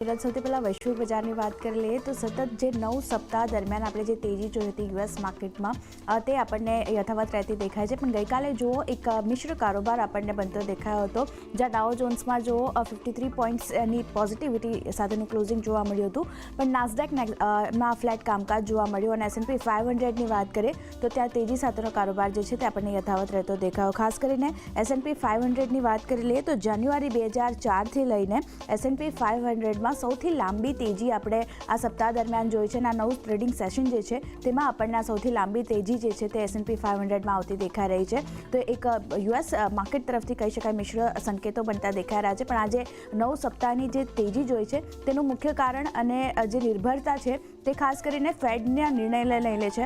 સૌથી પહેલાં વૈશ્વિક બજારની વાત કરી લઈએ તો સતત જે 9 સપ્તાહ દરમિયાન આપણે જે તેજી જોઈ હતી યુએસ માર્કેટમાં તે આપણને યથાવત રહેતી દેખાય છે. પણ ગઈકાલે જુઓ એક મિશ્ર કારોબાર આપણને બનતો દેખાયો હતો, જ્યાં ડાઉ જોન્સમાં જુઓ 53 પોઈન્ટ્સની પોઝિટિવિટી સાથેનું ક્લોઝિંગ જોવા મળ્યું હતું, પણ નાસ્ડેકમાં ફ્લેટ કામકાજ જોવા મળ્યું. અને S&P 500ની વાત કરીએ તો ત્યાં તેજી સાથેનો કારોબાર જે છે તે આપણને યથાવત રહેતો દેખાયો. ખાસ કરીને S&P 500ની વાત કરી લઈએ તો જાન્યુઆરી 2004થી લઈને S&P 500માં સૌથી લાંબી તેજી આપણે આ સપ્તાહ દરમિયાન જોઈ છે. અને આ નવું ટ્રેડિંગ સેશન જે છે તેમાં આપણને આ સૌથી લાંબી તેજી જે છે તે S&P 500માં આવતી દેખાઈ રહી છે. તો એક યુએસ માર્કેટ તરફથી કહી શકાય મિશ્ર સંકેતો બનતા દેખાઈ રહ્યા છે. પણ આજે 9 સપ્તાહની જે તેજી જોઈ છે તેનું મુખ્ય કારણ અને જે નિર્ભરતા છે તે ખાસ કરીને ફેડના નિર્ણય લઈને છે.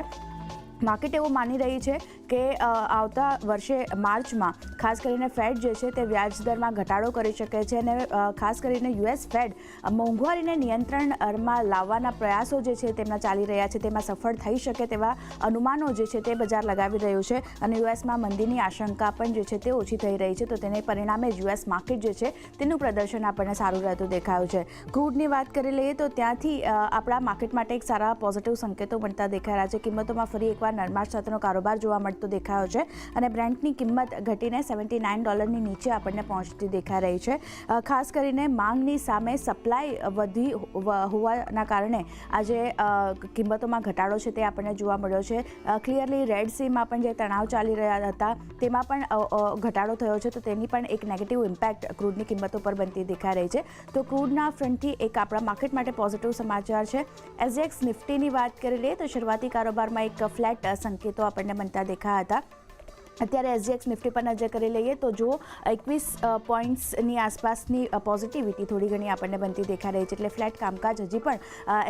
માર્કેટ એવું માની રહી છે કે આવતા વર્ષે માર્ચમાં ખાસ કરીને ફેડ જે છે તે વ્યાજદરમાં ઘટાડો કરી શકે છે. અને ખાસ કરીને યુએસ ફેડ મોંઘવારીને નિયંત્રણમાં લાવવાના પ્રયાસો જે છે તેમના ચાલી રહ્યા છે, તેમાં સફળ થઈ શકે તેવા અનુમાનો જે છે તે બજાર લગાવી રહ્યું છે. અને યુએસમાં મંદીની આશંકા પણ જે છે તે ઓછી થઈ રહી છે. તો તેને પરિણામે યુએસ માર્કેટ જે છે તેનું પ્રદર્શન આપણને સારું રહેતું દેખાયું છે. ક્રૂડની વાત કરી લઈએ તો ત્યાંથી આપણા માર્કેટ માટે એક સારા પોઝિટિવ સંકેતો બનતા દેખાઈ રહ્યા છે. કિંમતોમાં ફરી એકવાર નરમાશ સાથેનો કારોબાર જોવા મળતો દેખાયો છે. અને બ્રેન્ટની કિંમત ઘટીને $79ની નીચે આપણને પહોંચતી દેખાઈ રહી છે. ખાસ કરીને માંગની સામે સપ્લાય વધી હોવાના કારણે આજે કિંમતોમાં ઘટાડો છે તે આપણને જોવા મળ્યો છે. ક્લિયરલી રેડ સીમાં પણ જે તણાવ ચાલી રહ્યા હતા તેમાં પણ ઘટાડો થયો છે. તો તેની પણ એક નેગેટિવ ઇમ્પેક્ટ ક્રૂડની કિંમતો પર બનતી દેખાઈ રહી છે. તો ક્રૂડના ફ્રન્ટથી એક આપણા માર્કેટ માટે પોઝિટિવ સમાચાર છે. SGX નિફ્ટીની વાત કરી લઈએ તો શરૂઆતી કારોબારમાં એક ફ્લેટ સંકેતો આપણને બનતા દેખાયા હતા. અત્યારે SGX નિફ્ટી પર નજર કરી લઈએ તો જો 21 પોઈન્ટ્સની આસપાસની પોઝિટિવિટી થોડી ઘણી આપણને બનતી દેખાઈ રહી છે. એટલે ફ્લેટ કામકાજ હજી પણ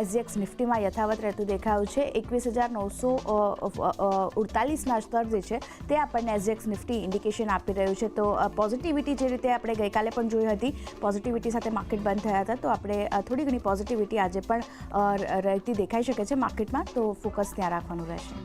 SGX નિફ્ટીમાં યથાવત રહેતું દેખાયું છે. 21,948ના સ્તર જે છે તે આપણને SGX નિફ્ટી ઇન્ડિકેશન આપી રહ્યું છે. તો પોઝિટિવિટી જે રીતે આપણે ગઈકાલે પણ જોઈ હતી, પોઝિટિવિટી સાથે માર્કેટ બંધ થયા હતા, તો આપણે થોડી ઘણી પોઝિટિવિટી આજે પણ રહેતી દેખાઈ શકે છે માર્કેટમાં. તો ફોકસ ત્યાં રાખવાનું રહેશે.